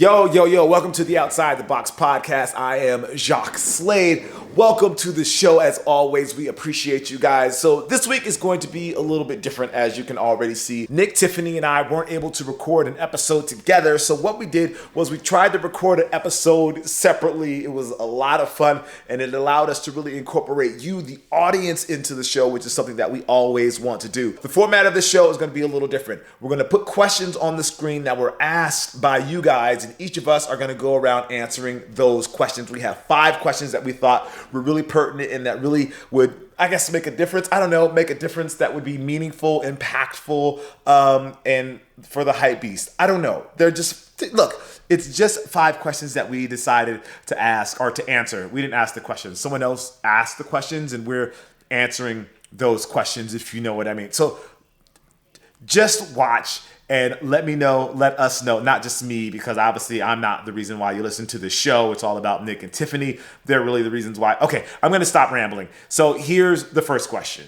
Yo, welcome to the Outside the Box podcast. I am Jacques Slade. Welcome to the show. As always, we appreciate you guys. So this week is going to be a little bit different, as you can already see. Nick, Tiffany, and I weren't able to record an episode together. So what we did was we tried to record an episode separately. It was a lot of fun, and it allowed us to really incorporate you, the audience, into the show, which is something that we always want to do. The format of the show is going to be a little different. We're going to put questions on the screen that were asked by you guys, and each of us are going to go around answering those questions. We have 5 questions that we thought were really pertinent and that really would, I guess, make a difference. I don't know, make a difference that would be meaningful, impactful, and for the hype beast. I don't know. They're just, look, it's just 5 questions that we decided to ask or to answer. We didn't ask the questions. Someone else asked the questions and we're answering those questions, if you know what I mean. So just watch and let us know, not just me, because obviously I'm not the reason why you listen to the show. It's all about Nick and Tiffany. They're really the reasons why. Okay, I'm going to stop rambling. So here's the first question.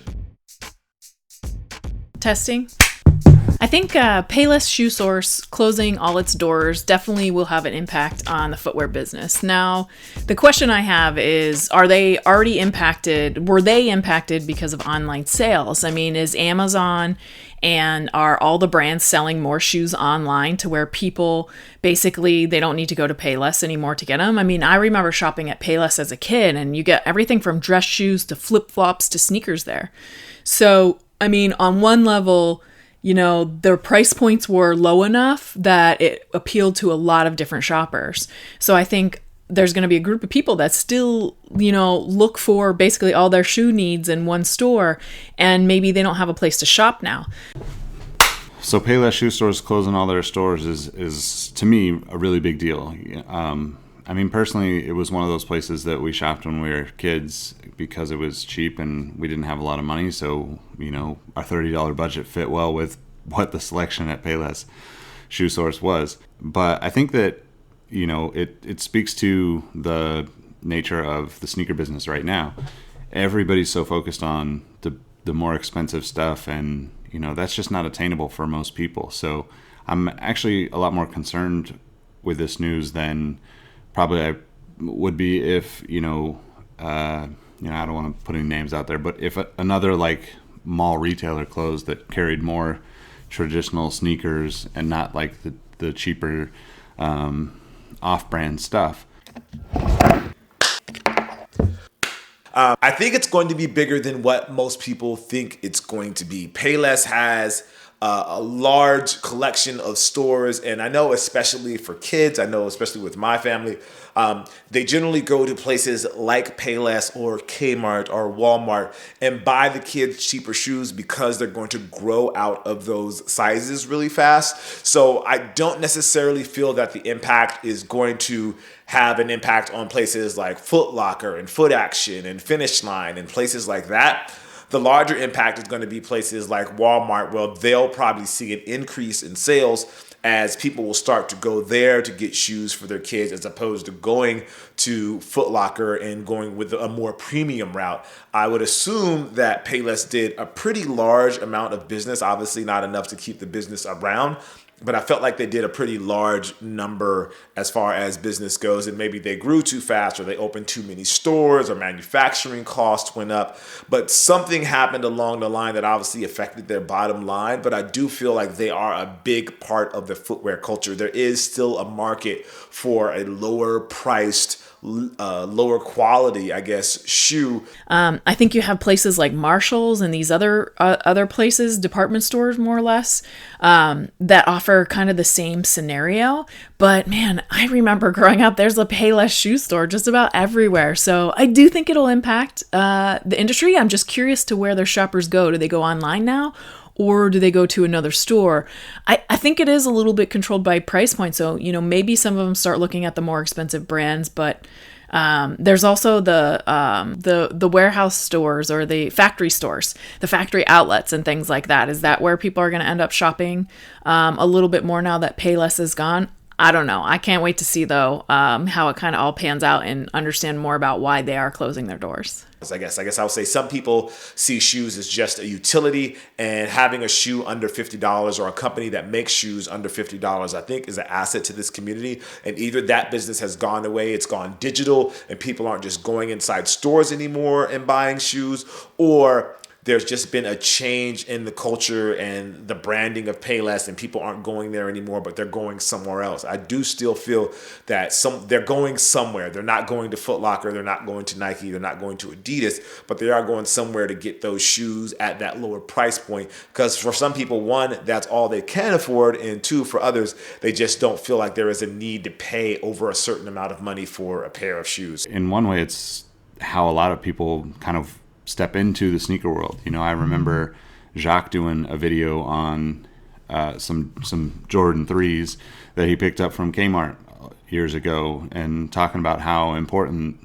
Testing. I think Payless ShoeSource closing all its doors definitely will have an impact on the footwear business. Now, the question I have is, are they already impacted? Were they impacted because of online sales? I mean, is Amazon and are all the brands selling more shoes online to where people basically, they don't need to go to Payless anymore to get them? I mean, I remember shopping at Payless as a kid and you get everything from dress shoes to flip-flops to sneakers there. So, I mean, on one level, you know, their price points were low enough that it appealed to a lot of different shoppers. So I think there's going to be a group of people that still, you know, look for basically all their shoe needs in one store, and maybe they don't have a place to shop now. So Payless ShoeSource closing all their stores is to me a really big deal. I mean, personally, it was one of those places that we shopped when we were kids because it was cheap and we didn't have a lot of money. So, you know, our $30 budget fit well with what the selection at Payless ShoeSource was. But I think that, you know, it speaks to the nature of the sneaker business right now. Everybody's so focused on the more expensive stuff, and, you know, that's just not attainable for most people. So I'm actually a lot more concerned with this news than probably I would be if, I don't want to put any names out there, but if another like mall retailer closed that carried more traditional sneakers and not like the cheaper off-brand stuff. I think it's going to be bigger than what most people think it's going to be. Payless has a large collection of stores, and I know especially for kids, I know especially with my family, they generally go to places like Payless or Kmart or Walmart and buy the kids cheaper shoes because they're going to grow out of those sizes really fast. So I don't necessarily feel that the impact is going to have an impact on places like Foot Locker and Foot Action and Finish Line and places like that. The larger impact is going to be places like Walmart, where they'll probably see an increase in sales as people will start to go there to get shoes for their kids as opposed to going to Foot Locker and going with a more premium route. I would assume that Payless did a pretty large amount of business, obviously not enough to keep the business around, but I felt like they did a pretty large number as far as business goes, and maybe they grew too fast or they opened too many stores or manufacturing costs went up. But something happened along the line that obviously affected their bottom line. But I do feel like they are a big part of the footwear culture. There is still a market for a lower priced, lower quality, I guess, shoe. I think you have places like Marshall's and these other places, department stores more or less, that offer kind of the same scenario. But man, I remember growing up, there's a Payless shoe store just about everywhere. So I do think it'll impact the industry. I'm just curious to where their shoppers go. Do they go online now? Or do they go to another store? I think it is a little bit controlled by price point. So, you know, maybe some of them start looking at the more expensive brands, but there's also the warehouse stores or the factory stores, the factory outlets and things like that. Is that where people are going to end up shopping a little bit more now that Payless is gone? I don't know. I can't wait to see, though, how it kind of all pans out and understand more about why they are closing their doors. I guess I would say some people see shoes as just a utility, and having a shoe under $50 or a company that makes shoes under $50, I think, is an asset to this community. And either that business has gone away, it's gone digital, and people aren't just going inside stores anymore and buying shoes, or there's just been a change in the culture and the branding of Payless, and people aren't going there anymore, but they're going somewhere else. I do still feel that they're going somewhere. They're not going to Foot Locker, they're not going to Nike, they're not going to Adidas, but they are going somewhere to get those shoes at that lower price point. Because for some people, one, that's all they can afford, and two, for others, they just don't feel like there is a need to pay over a certain amount of money for a pair of shoes. In one way, it's how a lot of people kind of step into the sneaker world. I remember Jacques doing a video on some Jordan 3s that he picked up from Kmart years ago, and talking about how important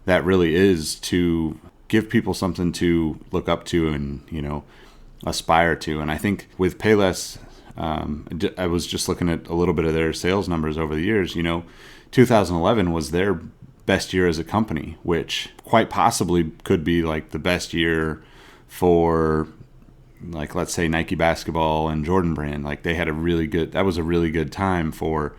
that really is to give people something to look up to and aspire to. And I think with Payless, I was just looking at a little bit of their sales numbers over the years. 2011 was their best year as a company, which quite possibly could be like the best year for, like, let's say Nike basketball and Jordan brand. Like, they had that was a really good time for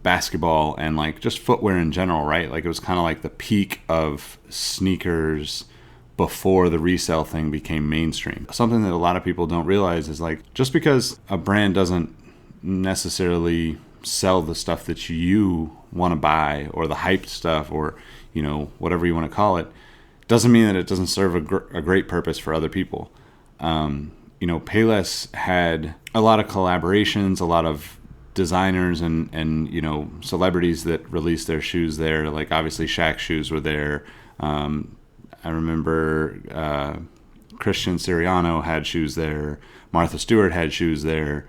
basketball and like just footwear in general, right? Like, it was kind of like the peak of sneakers before the resale thing became mainstream. Something that a lot of people don't realize is, like, just because a brand doesn't necessarily sell the stuff that you want to buy, or the hyped stuff, or whatever you want to call it, doesn't mean that it doesn't serve a great purpose for other people. Payless had a lot of collaborations, a lot of designers and celebrities that released their shoes there. Like, obviously Shaq's shoes were there. I remember Christian Siriano had shoes there. Martha Stewart had shoes there.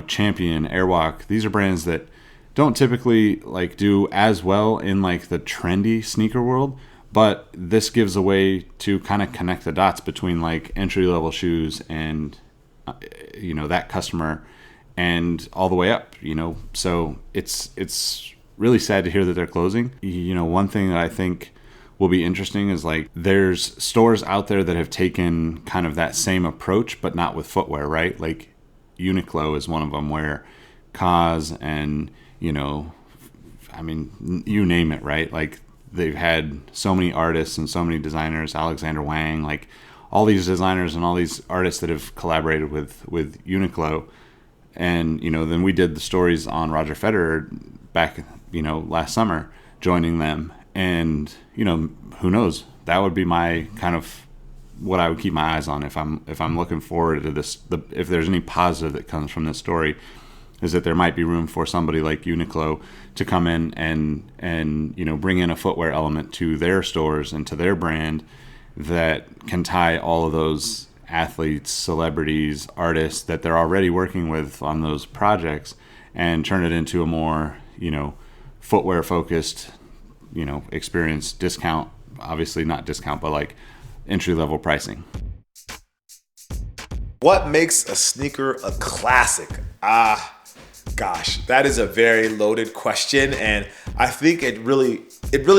Champion, Airwalk. These are brands that don't typically like do as well in like the trendy sneaker world, but this gives a way to kind of connect the dots between like entry level shoes and that customer, and all the way up. So it's really sad to hear that they're closing. One thing that I think will be interesting is, like, there's stores out there that have taken kind of that same approach, but not with footwear, right? Like, Uniqlo is one of them, where Kaz and you name it, right? Like, they've had so many artists and so many designers, Alexander Wang, like all these designers and all these artists that have collaborated with Uniqlo. And then we did the stories on Roger Federer back last summer, joining them. And who knows, that would be my kind of what I would keep my eyes on if I'm looking forward to this. If there's any positive that comes from this story, is that there might be room for somebody like Uniqlo to come in and bring in a footwear element to their stores and to their brand that can tie all of those athletes, celebrities, artists that they're already working with on those projects, and turn it into a more footwear focused experience. Discount, obviously not discount, but like entry-level pricing. What makes a sneaker a classic? Gosh, that is a very loaded question, and I think it really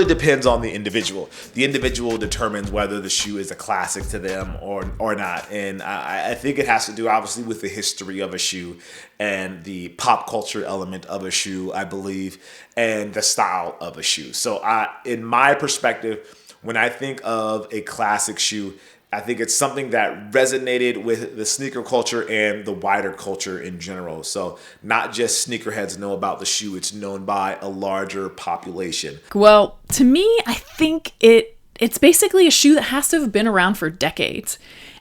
depends on the individual. The individual determines whether the shoe is a classic to them or not, and I think it has to do, obviously, with the history of a shoe and the pop culture element of a shoe, I believe, and the style of a shoe. So in my perspective, when I think of a classic shoe, I think it's something that resonated with the sneaker culture and the wider culture in general. So not just sneakerheads know about the shoe, it's known by a larger population. Well, to me, I think it's basically a shoe that has to have been around for decades.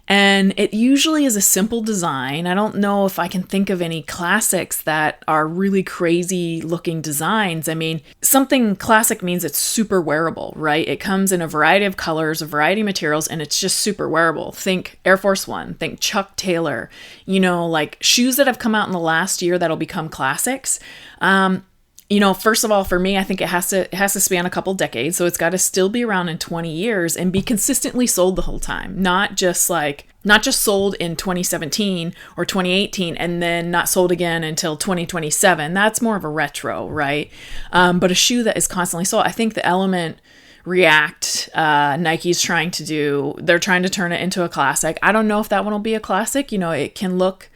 And it usually is a simple design. I don't know if I can think of any classics that are really crazy looking designs. I mean, something classic means it's super wearable, right? It comes in a variety of colors, a variety of materials, and it's just super wearable. Think Air Force One, think Chuck Taylor, like shoes that have come out in the last year that'll become classics. First of all, for me, I think it has to span a couple decades. So it's got to still be around in 20 years and be consistently sold the whole time. Not just sold in 2017 or 2018 and then not sold again until 2027. That's more of a retro, right? But a shoe that is constantly sold. I think the Element React, Nike's trying to do, they're trying to turn it into a classic. I don't know if that one will be a classic. It can look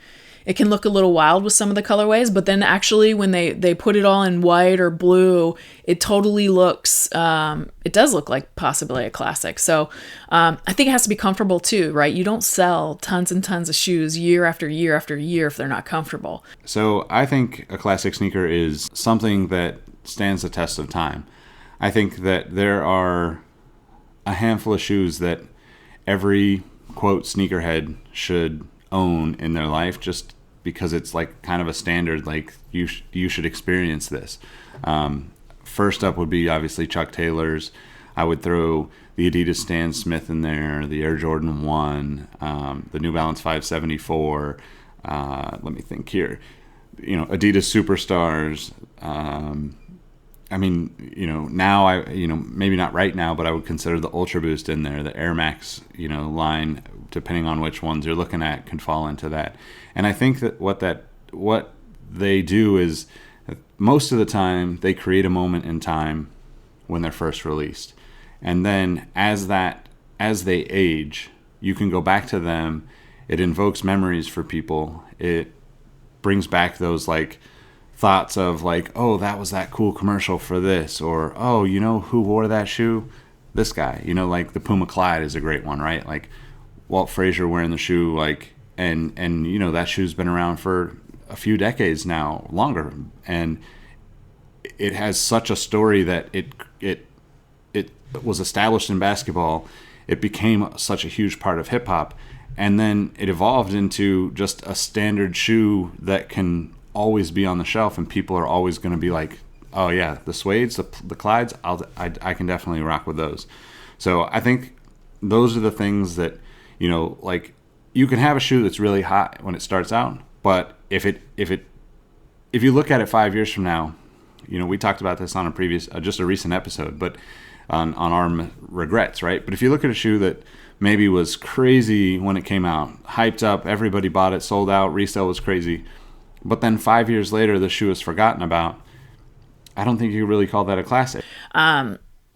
a little wild with some of the colorways, but then actually when they put it all in white or blue, it totally looks, it does look like possibly a classic. So I think it has to be comfortable too, right? You don't sell tons and tons of shoes year after year after year if they're not comfortable. So I think a classic sneaker is something that stands the test of time. I think that there are a handful of shoes that every, quote, sneakerhead should own in their life, just because it's like kind of a standard, like you should experience this. First up would be obviously Chuck Taylor's. I would throw the Adidas Stan Smith in there, the Air Jordan 1, the New Balance 574. Let me think here. Adidas Superstars. Now maybe not right now, but I would consider the Ultra Boost in there, the Air Max, line, depending on which ones you're looking at, can fall into that. And I think that what they do is most of the time they create a moment in time when they're first released. And then as they age, you can go back to them. It invokes memories for people. It brings back those thoughts of oh, that was that cool commercial for this, or oh, who wore that shoe? This guy. The Puma Clyde is a great one, right? Walt Frazier wearing the shoe, and that shoe's been around for a few decades now, longer, and it has such a story that it was established in basketball. It became such a huge part of hip hop, and then it evolved into just a standard shoe that can always be on the shelf, and people are always going to be like, oh yeah, the suedes, the Clydes, I can definitely rock with those. So I think those are the things that, you can have a shoe that's really hot when it starts out, but if you look at it 5 years from now, we talked about this on a previous, just a recent episode, but on our regrets, right? But if you look at a shoe that maybe was crazy when it came out, hyped up, everybody bought it, sold out, resale was crazy, but then 5 years later, the shoe is forgotten about, I don't think you really call that a classic.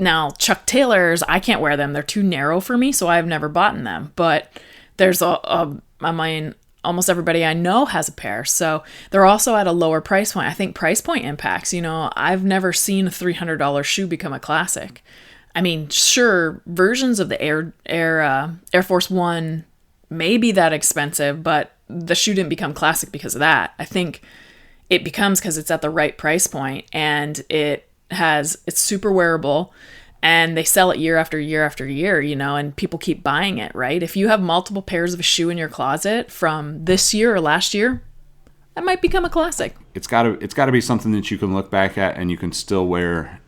Now, Chuck Taylor's, I can't wear them. They're too narrow for me, so I've never bought them. But there's almost everybody I know has a pair. So they're also at a lower price point. I think price point impacts. I've never seen a $300 shoe become a classic. I mean, sure, versions of the Air Force One may be that expensive, but the shoe didn't become classic because of that. I think it becomes because it's at the right price point and it's super wearable and they sell it year after year after year, and people keep buying it, right? If you have multiple pairs of a shoe in your closet from this year or last year, that might become a classic. It's got to be something that you can look back at and you can still wear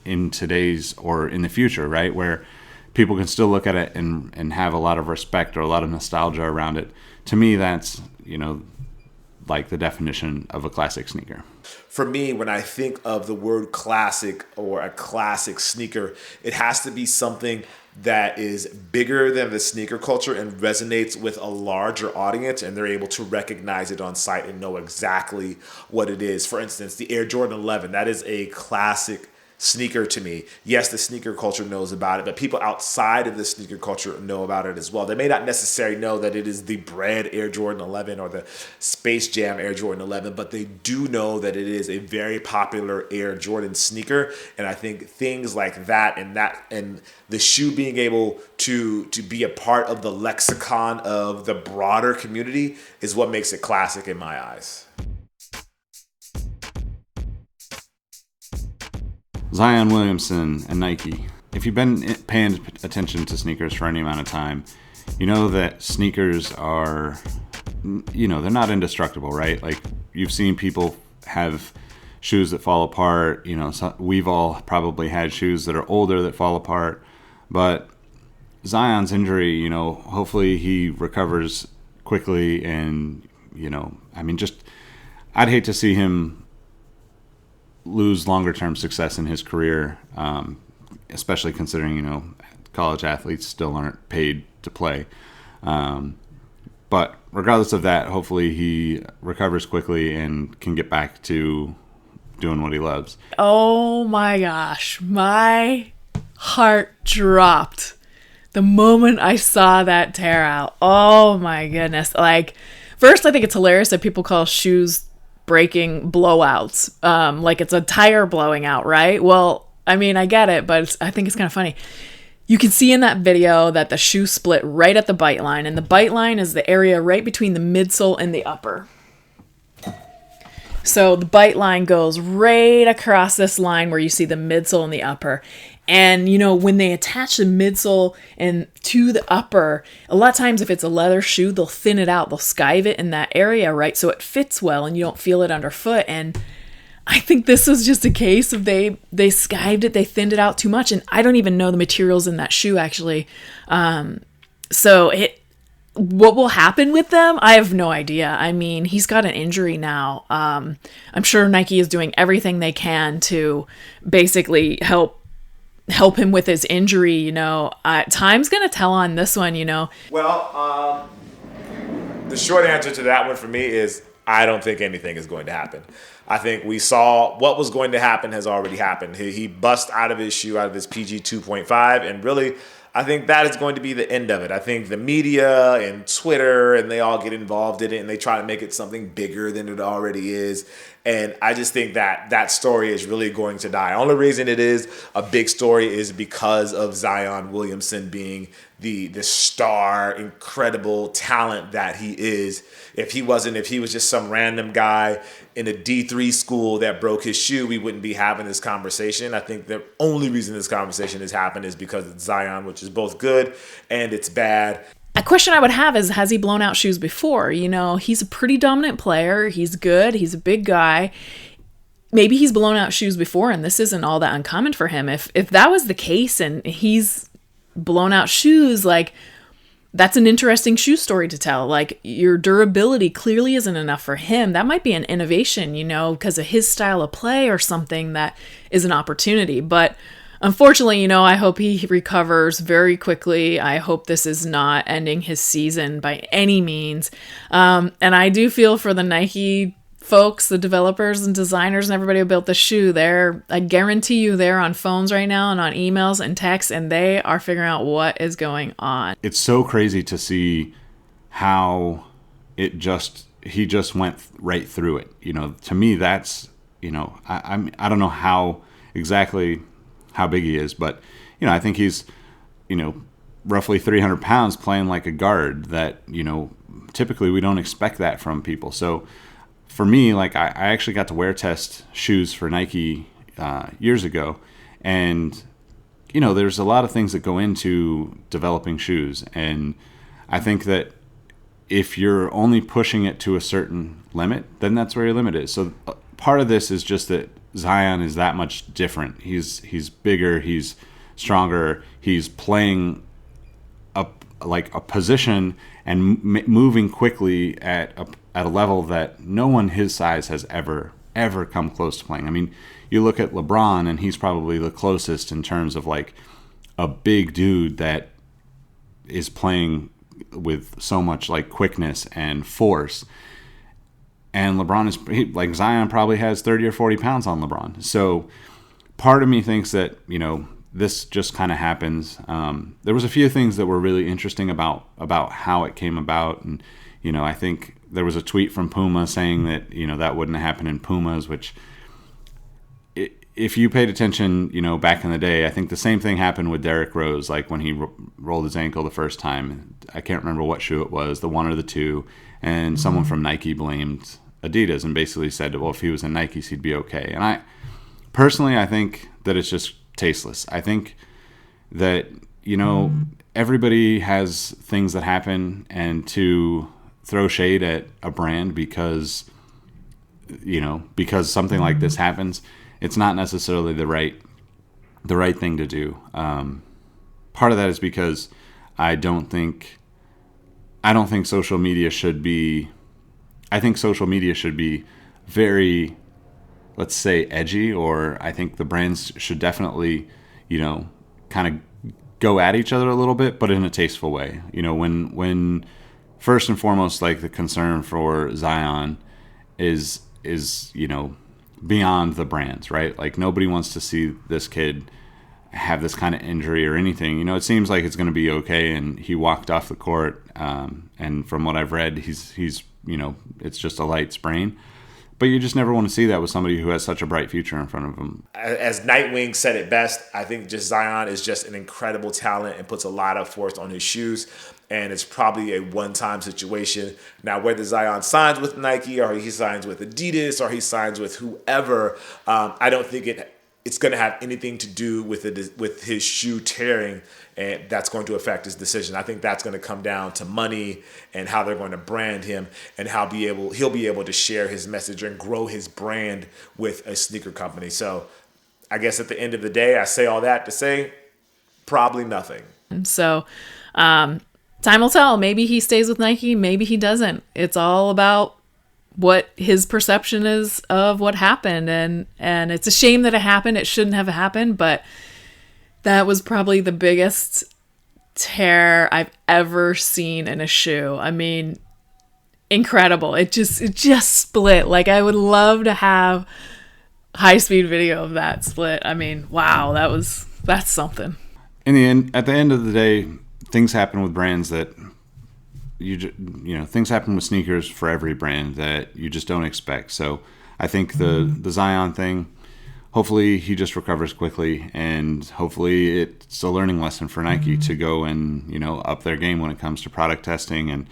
in today's or in the future, right? Where people can still look at it and have a lot of respect or a lot of nostalgia around it. To me, that's, the definition of a classic sneaker. For me, when I think of the word classic or a classic sneaker, it has to be something that is bigger than the sneaker culture and resonates with a larger audience, and they're able to recognize it on site and know exactly what it is. For instance, the Air Jordan 11, that is a classic sneaker to me. Yes, the sneaker culture knows about it, but people outside of the sneaker culture know about it as well. They may not necessarily know that it is the brand Air Jordan 11 or the Space Jam Air Jordan 11, but they do know that it is a very popular Air Jordan sneaker. And I think things like that and the shoe being able to be a part of the lexicon of the broader community is what makes it classic in my eyes. Zion Williamson and Nike. If you've been paying attention to sneakers for any amount of time, you know that sneakers are, they're not indestructible, right? You've seen people have shoes that fall apart. We've all probably had shoes that are older that fall apart. But Zion's injury, hopefully he recovers quickly and, I'd hate to see him lose longer term success in his career, especially considering, college athletes still aren't paid to play. But regardless of that, hopefully he recovers quickly and can get back to doing what he loves. Oh my gosh, my heart dropped the moment I saw that tear out. Oh my goodness. Like, first, I think it's hilarious that people call shoes breaking blowouts. Like it's a tire blowing out, right? Well, I mean, I get it, but I think it's kind of funny. You can see in that video that the shoe split right at the bite line, and the bite line is the area right between the midsole and the upper. So the bite line goes right across this line where you see the midsole and the upper. And, when they attach the midsole and to the upper, a lot of times if it's a leather shoe, they'll thin it out. They'll skive it in that area, right? So it fits well and you don't feel it underfoot. And I think this was just a case of they skived it, they thinned it out too much. And I don't even know the materials in that shoe, actually. What will happen with them? I have no idea. I mean, he's got an injury now. I'm sure Nike is doing everything they can to basically help him with his injury. Time's gonna tell on this one. Well, the short answer to that one for me is I don't think anything is going to happen. I think we saw what was going to happen has already happened. He bust out of his shoe, out of his PG 2.5, and really, I think that is going to be the end of it. I think the media and Twitter and they all get involved in it and they try to make it something bigger than it already is. And I just think that story is really going to die. Only reason it is a big story is because of Zion Williamson being the star, incredible talent that he is. If he was just some random guy in a D3 school that broke his shoe, we wouldn't be having this conversation. I think the only reason this conversation has happened is because it's Zion, which is both good and it's bad. A question I would have is, has he blown out shoes before? He's a pretty dominant player. He's good. He's a big guy. Maybe he's blown out shoes before and this isn't all that uncommon for him. If that was the case and he's blown out shoes, like, that's an interesting shoe story to tell. Like, your durability clearly isn't enough for him. That might be an innovation, because of his style of play or something that is an opportunity. But unfortunately, I hope he recovers very quickly. I hope this is not ending his season by any means. And I do feel for the Nike folks, the developers and designers and everybody who built the shoe. I guarantee you they're on phones right now and on emails and texts, and they are figuring out what is going on. It's so crazy to see how he just went right through it. To me, that's, I don't know how exactly how big he is, but I think he's roughly 300 pounds playing like a guard that typically we don't expect that from people. So for me, like, I actually got to wear test shoes for Nike years ago, and there's a lot of things that go into developing shoes, and I think that if you're only pushing it to a certain limit, then that's where your limit is. So part of this is just that Zion is that much different. He's bigger, he's stronger, he's playing a position and moving quickly at a level that no one his size has ever come close to playing. I mean, you look at LeBron and he's probably the closest in terms of like a big dude that is playing with so much like quickness and force. And LeBron like Zion probably has 30 or 40 pounds on LeBron. So part of me thinks that, this just kind of happens. There was a few things that were really interesting about how it came about. And, I think there was a tweet from Puma saying that, that wouldn't happen in Pumas, which if you paid attention, back in the day, I think the same thing happened with Derrick Rose, like when he rolled his ankle the first time. I can't remember what shoe it was, the one or the two. And someone from Nike blamed Adidas and basically said, well, if he was in Nikes, he'd be okay. And I think that it's just tasteless. I think that, everybody has things that happen, and to throw shade at a brand because something like this happens, it's not necessarily the right thing to do. Part of that is because I don't think social media should be. I think social media should be very let's say, edgy, or I think the brands should definitely, kind of go at each other a little bit, but in a tasteful way. When first and foremost, like, the concern for Zion is beyond the brands, right? Like, nobody wants to see this kid have this kind of injury or anything. It seems like it's going to be okay, and he walked off the court, and from what I've read, he's it's just a light sprain. But you just never want to see that with somebody who has such a bright future in front of him. As Nightwing said it best, I think just Zion is just an incredible talent and puts a lot of force on his shoes. And it's probably a one-time situation. Now, whether Zion signs with Nike or he signs with Adidas or he signs with whoever, I don't think it's going to have anything to do with his shoe tearing, and that's going to affect his decision. I think that's going to come down to money and how they're going to brand him and how he'll be able to share his message and grow his brand with a sneaker company. So I guess at the end of the day, I say all that to say probably nothing. So time will tell. Maybe he stays with Nike, maybe he doesn't. It's all about what his perception is of what happened, and it's a shame that it happened. It shouldn't have happened, but that was probably the biggest tear I've ever seen in a shoe. I mean, incredible. It just split. Like, I would love to have high-speed video of that split. I mean, wow, that's something. At the end of the day, things happen with brands that things happen with sneakers for every brand that you just don't expect. So I think the Zion thing, hopefully he just recovers quickly, and hopefully it's a learning lesson for Nike to go and, up their game when it comes to product testing and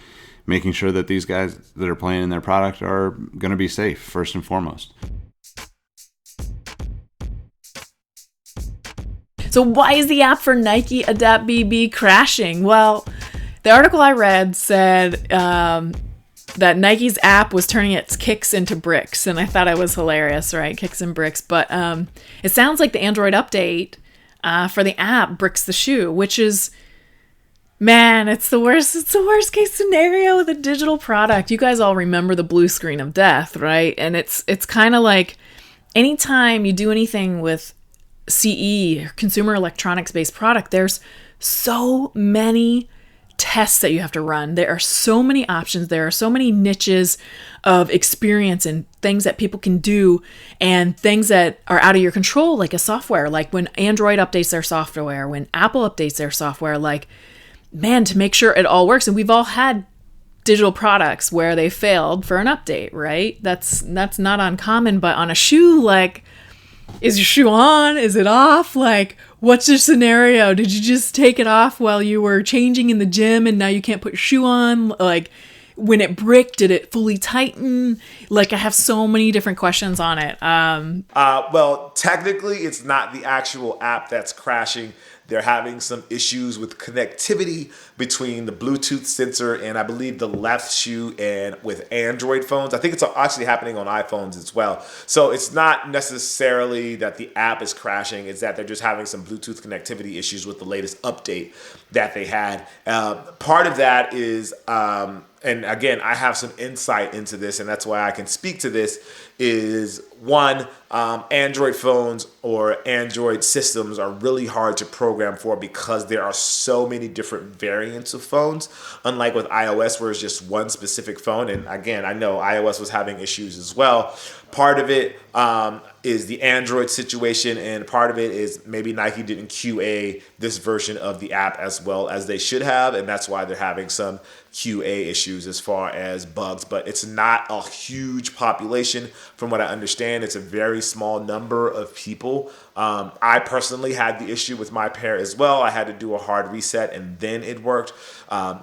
making sure that these guys that are playing in their product are going to be safe first and foremost. So why is the app for Nike Adapt BB crashing? Well, the article I read said that Nike's app was turning its kicks into bricks, and I thought it was hilarious, right? Kicks and bricks. But it sounds like the Android update for the app bricks the shoe, which is, man, it's the worst. It's the worst case scenario with a digital product. You guys all remember the blue screen of death, right? And it's kind of like anytime you do anything with CE, consumer electronics based product, there's so many tests that you have to run. There are so many options. There are so many niches of experience and things that people can do, and things that are out of your control, like a software, like when Android updates their software, when Apple updates their software, like, man, to make sure it all works. And we've all had digital products where they failed for an update, right? That's not uncommon. But on a shoe, like, is your shoe on? Is it off? Like, what's your scenario? Did you just take it off while you were changing in the gym and now you can't put your shoe on? Like, when it bricked, did it fully tighten? Like, I have so many different questions on it. Well, technically, it's not the actual app that's crashing. They're having some issues with connectivity between the Bluetooth sensor and I believe the left shoe and with Android phones. I think it's actually happening on iPhones as well. So it's not necessarily that the app is crashing. It's that they're just having some Bluetooth connectivity issues with the latest update that they had. Part of that is, and again, I have some insight into this, and that's why I can speak to this, is one, Android phones or Android systems are really hard to program for because there are so many different variants of phones, unlike with iOS where it's just one specific phone. And again, I know iOS was having issues as well. Part of it is the Android situation, and part of it is maybe Nike didn't QA this version of the app as well as they should have, and that's why they're having some QA issues as far as bugs. But it's not a huge population from what I understand. It's a very small number of people. I personally had the issue with my pair as well. I had to do a hard reset and then it worked.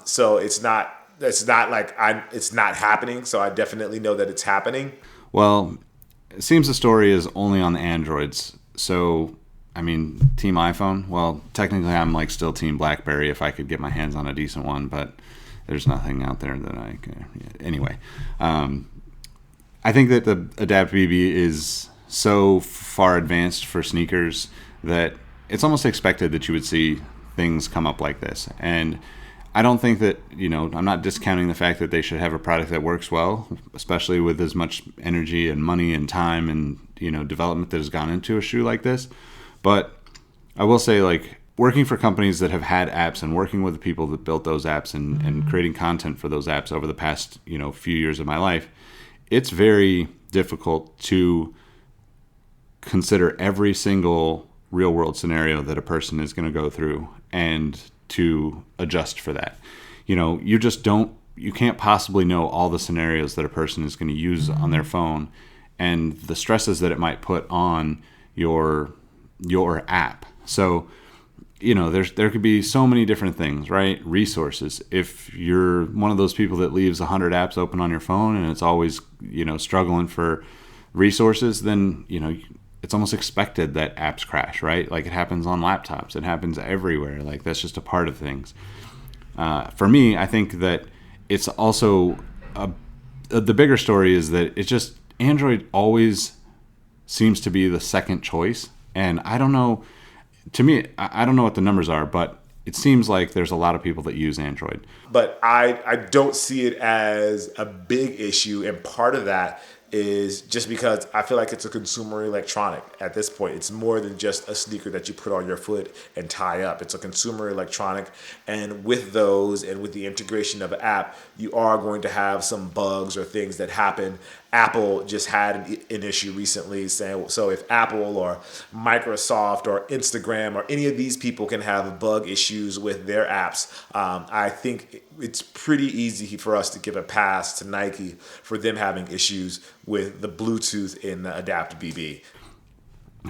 So it's not like it's not happening. So I definitely know that it's happening. Well, it seems the story is only on the Androids. So, I mean, Team iPhone, well, technically I'm like still Team BlackBerry if I could get my hands on a decent one, but there's nothing out there that I can. Anyway, I think that the Adapt BB is so far advanced for sneakers that it's almost expected that you would see things come up like this. And I don't think that, I'm not discounting the fact that they should have a product that works well, especially with as much energy and money and time and, development that has gone into a shoe like this. But I will say, like, working for companies that have had apps and working with the people that built those apps and creating content for those apps over the past, few years of my life, it's very difficult to consider every single real world scenario that a person is going to go through and to adjust for that. You can't possibly know all the scenarios that a person is going to use on their phone and the stresses that it might put on your app. So, there could be so many different things, right? Resources. If you're one of those people that leaves 100 apps open on your phone and it's always, struggling for resources, then, it's almost expected that apps crash, right? Like, it happens on laptops. It happens everywhere. Like, that's just a part of things. For me, I think that it's also the bigger story is that it's just Android always seems to be the second choice. And I don't know, to me, I don't know what the numbers are, but it seems like there's a lot of people that use Android. But I don't see it as a big issue. And part of that is just because I feel like it's a consumer electronic at this point. It's more than just a sneaker that you put on your foot and tie up. It's a consumer electronic. And with those and with the integration of an app, you are going to have some bugs or things that happen. Apple just had an issue recently saying, so if Apple or Microsoft or Instagram or any of these people can have bug issues with their apps, I think it's pretty easy for us to give a pass to Nike for them having issues with the Bluetooth in the Adapt BB.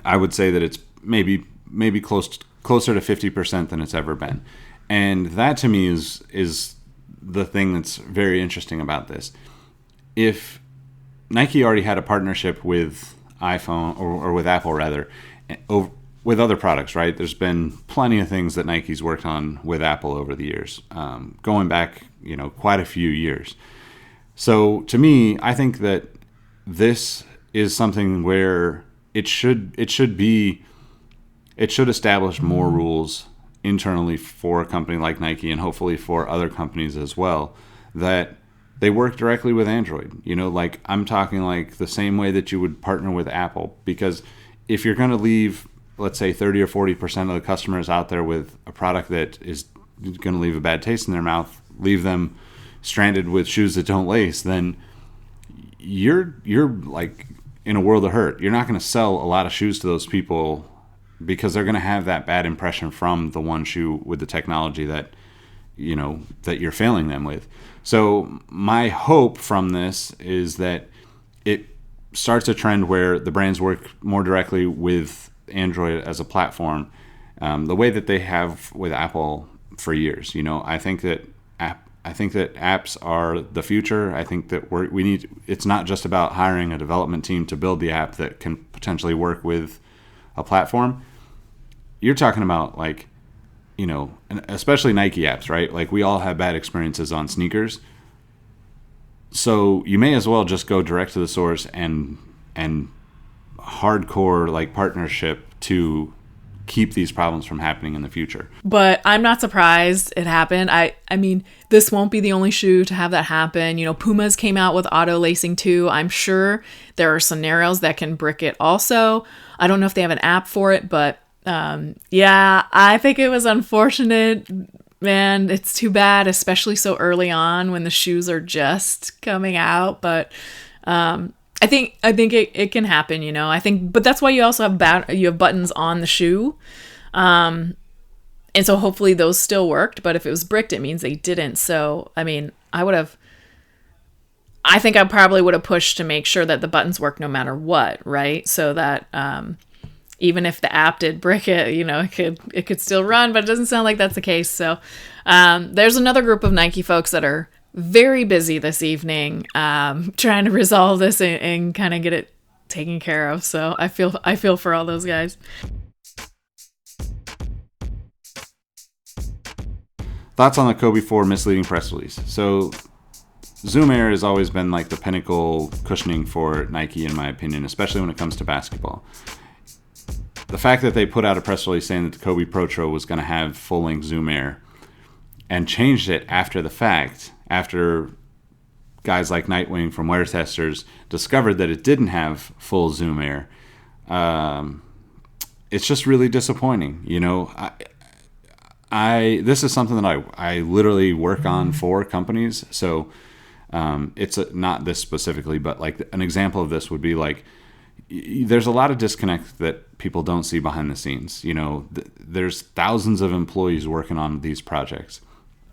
I would say that it's maybe closer to 50% than it's ever been. And that to me is the thing that's very interesting about this. If Nike already had a partnership with iPhone or with Apple rather, with other products, right? There's been plenty of things that Nike's worked on with Apple over the years, going back, quite a few years. So to me, I think that this is something where it should establish more rules internally for a company like Nike and hopefully for other companies as well, that they work directly with Android. Like, I'm talking like the same way that you would partner with Apple, because if you're going to leave, let's say 30 or 40% of the customers out there with a product that is going to leave a bad taste in their mouth, leave them stranded with shoes that don't lace, then you're like in a world of hurt. You're not going to sell a lot of shoes to those people because they're going to have that bad impression from the one shoe with the technology that you're failing them with. So my hope from this is that it starts a trend where the brands work more directly with Android as a platform, the way that they have with Apple for years. I think that apps are the future. I think that it's not just about hiring a development team to build the app that can potentially work with a platform. You're talking about like, and especially Nike apps, right? Like, we all have bad experiences on sneakers. So you may as well just go direct to the source and hardcore like partnership to keep these problems from happening in the future. But I'm not surprised it happened. I mean, this won't be the only shoe to have that happen. Puma's came out with auto lacing too. I'm sure there are scenarios that can brick it also. I don't know if they have an app for it, but yeah, I think it was unfortunate. Man, it's too bad, especially so early on when the shoes are just coming out. But I think it can happen, I think, but that's why you also have you have buttons on the shoe, and so hopefully those still worked. But if it was bricked, it means they didn't. So I mean, I think I probably would have pushed to make sure that the buttons work no matter what, right? So that even if the app did brick it, it could still run, but it doesn't sound like that's the case. So there's another group of Nike folks that are very busy this evening trying to resolve this and kind of get it taken care of. So I feel for all those guys. Thoughts on the Kobe 4 misleading press release. So Zoom Air has always been like the pinnacle cushioning for Nike, in my opinion, especially when it comes to basketball. The fact that they put out a press release saying that the Kobe Protro was going to have full-length Zoom Air and changed it after the fact, after guys like Nightwing from Wear Testers discovered that it didn't have full zoom air. It's just really disappointing. This is something that I literally work on for companies. So it's not this specifically, but like an example of this would be like, there's a lot of disconnect that people don't see behind the scenes. There's thousands of employees working on these projects.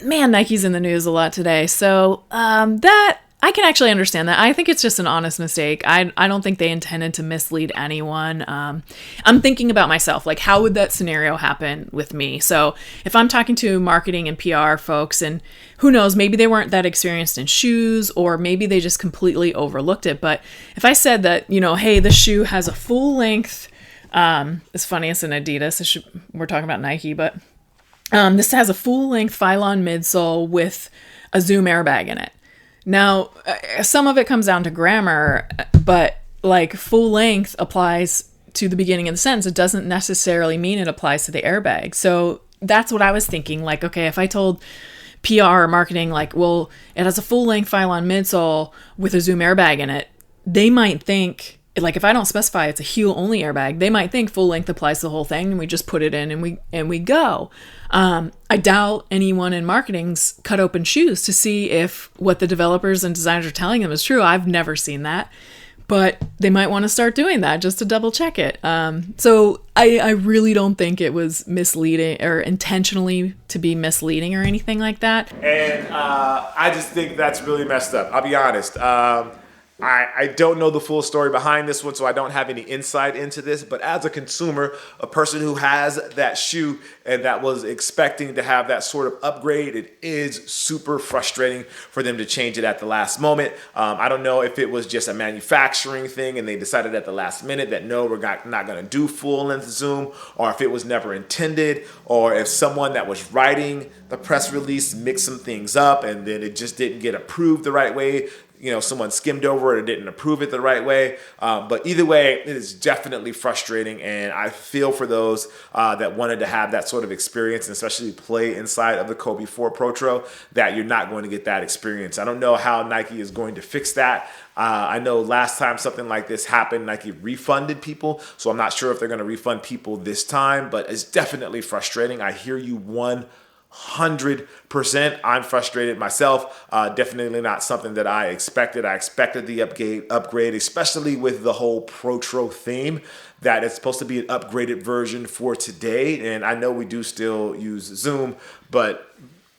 Man, Nike's in the news a lot today. So that I can actually understand that. I think it's just an honest mistake. I don't think they intended to mislead anyone. I'm thinking about myself, like how would that scenario happen with me? So if I'm talking to marketing and PR folks, and who knows, maybe they weren't that experienced in shoes, or maybe they just completely overlooked it. But if I said that, hey, this shoe has a full length, it's funny, it's an Adidas. We're talking about Nike, but this has a full length Phylon midsole with a Zoom airbag in it. Now, some of it comes down to grammar, but like full length applies to the beginning of the sentence. It doesn't necessarily mean it applies to the airbag. So that's what I was thinking. Like, okay, if I told PR or marketing, like, well, it has a full length Phylon midsole with a Zoom airbag in it, they might think, like, if I don't specify it's a heel only airbag, they might think full length applies to the whole thing, and we just put it in and we go. I doubt anyone in marketing's cut open shoes to see if what the developers and designers are telling them is true. I've never seen that, but they might want to start doing that just to double check it. So I really don't think it was misleading or intentionally to be misleading or anything like that. And I just think that's really messed up. I'll be honest. I don't know the full story behind this one, so I don't have any insight into this. But as a consumer, a person who has that shoe and that was expecting to have that sort of upgrade, it is super frustrating for them to change it at the last moment. I don't know if it was just a manufacturing thing and they decided at the last minute that no, we're not going to do full length zoom, or if it was never intended, or if someone that was writing the press release mixed some things up and then it just didn't get approved the right way. Someone skimmed over it or didn't approve it the right way. But either way, it is definitely frustrating. And I feel for those that wanted to have that sort of experience, and especially play inside of the Kobe 4 Protro, that you're not going to get that experience. I don't know how Nike is going to fix that. I know last time something like this happened, Nike refunded people. So I'm not sure if they're going to refund people this time, but it's definitely frustrating. I hear you 100%. I'm frustrated myself. Definitely not something that I expected. I expected the upgrade, especially with the whole Protro theme, that it's supposed to be an upgraded version for today. And I know we do still use Zoom, but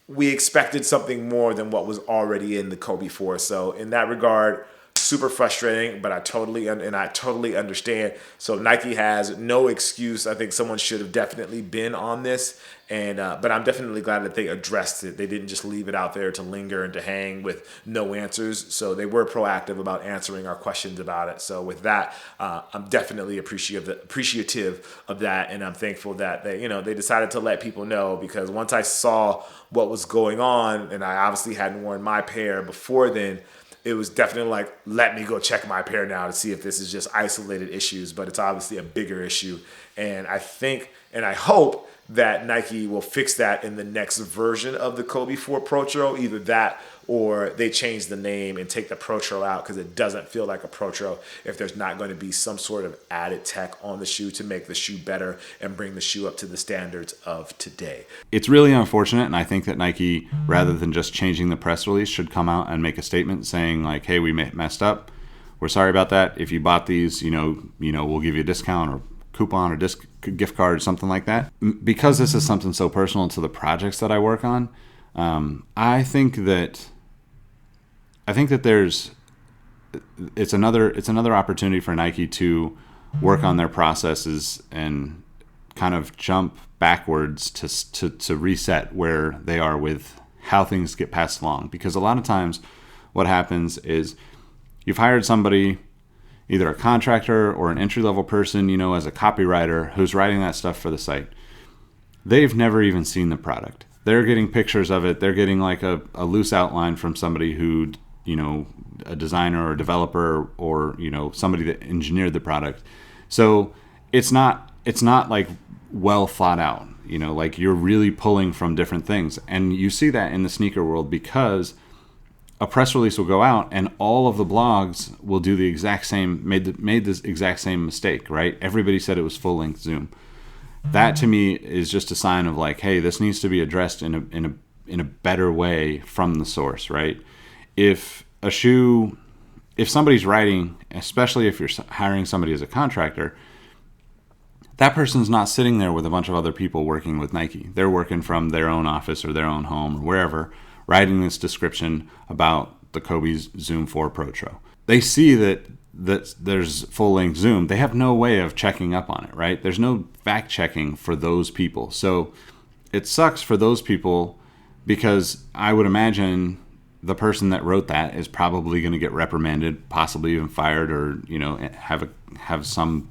we expected something more than what was already in the Kobe 4. So in that regard, super frustrating, but I totally understand. So Nike has no excuse. I think someone should have definitely been on this, and but I'm definitely glad that they addressed it. They didn't just leave it out there to linger and to hang with no answers. So they were proactive about answering our questions about it. So with that, I'm definitely appreciative of that, and I'm thankful that they decided to let people know, because once I saw what was going on, and I obviously hadn't worn my pair before then, it was definitely like, let me go check my pair now to see if this is just isolated issues, but it's obviously a bigger issue. And I think, and I hope that Nike will fix that in the next version of the Kobe 4 Protro, either that or they change the name and take the Protro out, because it doesn't feel like a Protro if there's not going to be some sort of added tech on the shoe to make the shoe better and bring the shoe up to the standards of today. It's really unfortunate, and I think that Nike, rather than just changing the press release, should come out and make a statement saying like, hey, we messed up. We're sorry about that. If you bought these, we'll give you a discount or coupon or gift card or something like that. Because this is something so personal to the projects that I work on, I think that it's another opportunity for Nike to work on their processes and kind of jump backwards to reset where they are with how things get passed along. Because a lot of times what happens is you've hired somebody, either a contractor or an entry-level person, as a copywriter who's writing that stuff for the site. They've never even seen the product. They're getting pictures of it. They're getting like a loose outline from somebody who, a designer or a developer or, somebody that engineered the product. So it's not like well thought out. Like you're really pulling from different things. And you see that in the sneaker world because a press release will go out and all of the blogs will do the exact same, made this exact same mistake, right? Everybody said it was full length Zoom. That to me is just a sign of like, hey, this needs to be addressed in a better way from the source, right? If somebody's writing, especially if you're hiring somebody as a contractor, that person's not sitting there with a bunch of other people working with Nike. They're working from their own office or their own home or wherever, writing this description about the Kobe Zoom 4 Protro. They see that there's full-length Zoom. They have no way of checking up on it, right? There's no fact-checking for those people. So it sucks for those people because I would imagine the person that wrote that is probably going to get reprimanded, possibly even fired, or have some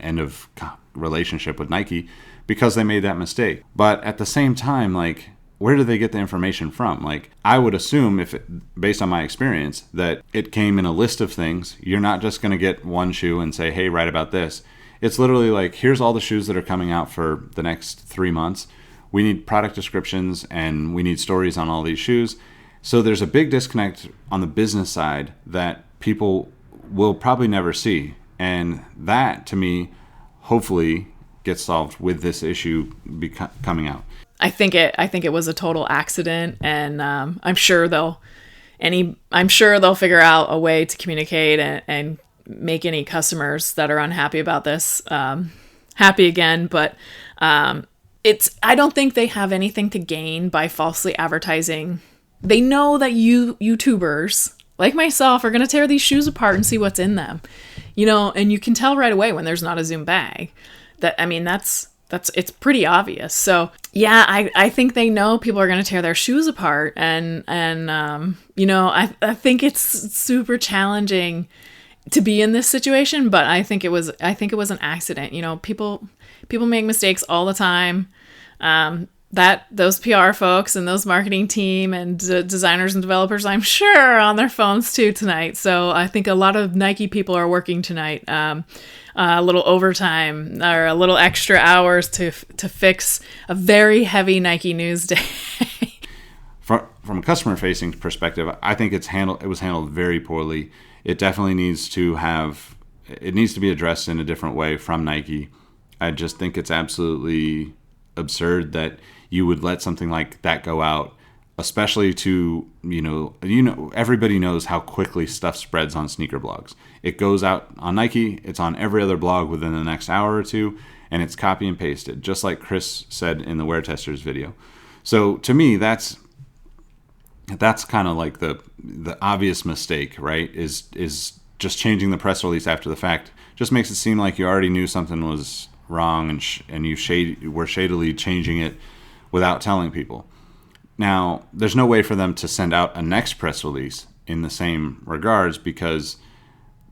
end of relationship with Nike because they made that mistake. But at the same time, like, where do they get the information from? Like, I would assume, based on my experience, that it came in a list of things. You're not just going to get one shoe and say, hey, write about this. It's literally like, here's all the shoes that are coming out for the next 3 months. We need product descriptions and we need stories on all these shoes. So there's a big disconnect on the business side that people will probably never see. And that, to me, hopefully gets solved with this issue coming out. I think it was a total accident, and I'm sure they'll figure out a way to communicate and make any customers that are unhappy about this happy again. But I don't think they have anything to gain by falsely advertising. They know that YouTubers like myself are going to tear these shoes apart and see what's in them, and you can tell right away when there's not a Zoom bag. It's pretty obvious. So yeah, I think they know people are going to tear their shoes apart, and I think it's super challenging to be in this situation, but I think it was an accident. People make mistakes all the time. That those PR folks and those marketing team and designers and developers, I'm sure, are on their phones too tonight. So I think a lot of Nike people are working tonight, a little overtime or a little extra hours to fix a very heavy Nike news day. From a customer-facing perspective, I think it was handled very poorly. It definitely needs to be addressed in a different way from Nike. I just think it's absolutely absurd that you would let something like that go out, especially to, everybody knows how quickly stuff spreads on sneaker blogs. It goes out on Nike, it's on every other blog within the next hour or two, and it's copy and pasted, just like Chris said in the Wear Testers video. So to me, that's kind of like the obvious mistake, right? Is just changing the press release after the fact. Just makes it seem like you already knew something was wrong and you were shadily changing it without telling people. Now, there's no way for them to send out a next press release in the same regards because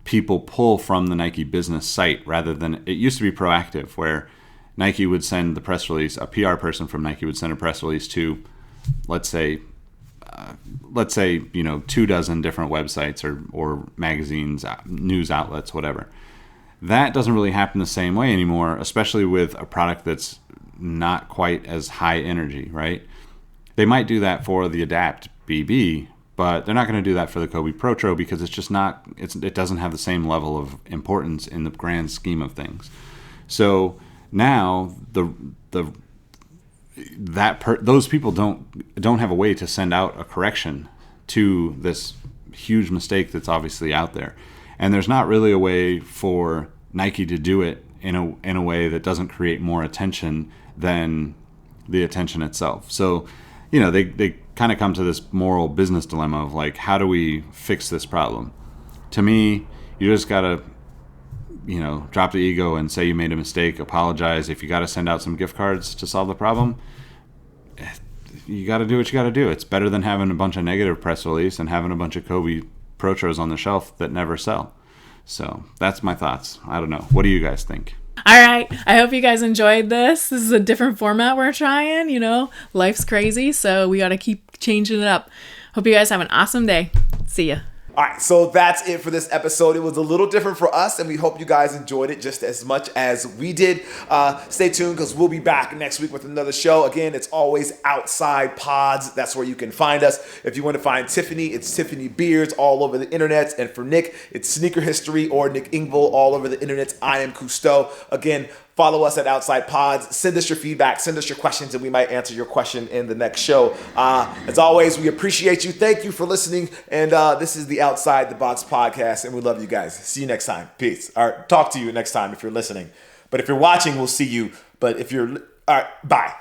people pull from the Nike business site rather than, it used to be proactive where Nike would send the press release, a PR person from Nike would send a press release to, let's say 24 different websites or magazines, news outlets, whatever. That doesn't really happen the same way anymore, especially with a product that's not quite as high energy, right? They might do that for the Adapt BB, but they're not going to do that for the Kobe Protro because it's just not. It doesn't have the same level of importance in the grand scheme of things. So now those people don't have a way to send out a correction to this huge mistake that's obviously out there, and there's not really a way for Nike to do it in a way that doesn't create more attention than the attention itself. So, they kind of come to this moral business dilemma of like, how do we fix this problem? To me, you just gotta, drop the ego and say you made a mistake, apologize. If you got to send out some gift cards to solve the problem, you got to do what you got to do. It's better than having a bunch of negative press release and having a bunch of Kobe Protros on the shelf that never sell. So that's my thoughts. I don't know. What do you guys think? All right. I hope you guys enjoyed this. This is a different format we're trying. Life's crazy, so we got to keep changing it up. Hope you guys have an awesome day. See ya. All right, so that's it for this episode. It was a little different for us, and we hope you guys enjoyed it just as much as we did. Stay tuned because we'll be back next week with another show. Again, it's always Outside Pods. That's where you can find us. If you want to find Tiffany, it's Tiffany Beards all over the internet. And for Nick, it's Sneaker History or Nick Ingville all over the internet. I am Cousteau. Again, follow us at Outside Pods. Send us your feedback. Send us your questions, and we might answer your question in the next show. As always, we appreciate you. Thank you for listening. And this is the Outside the Box podcast, and we love you guys. See you next time. Peace. All right, talk to you next time if you're listening. But if you're watching, we'll see you. But if you're... All right, bye.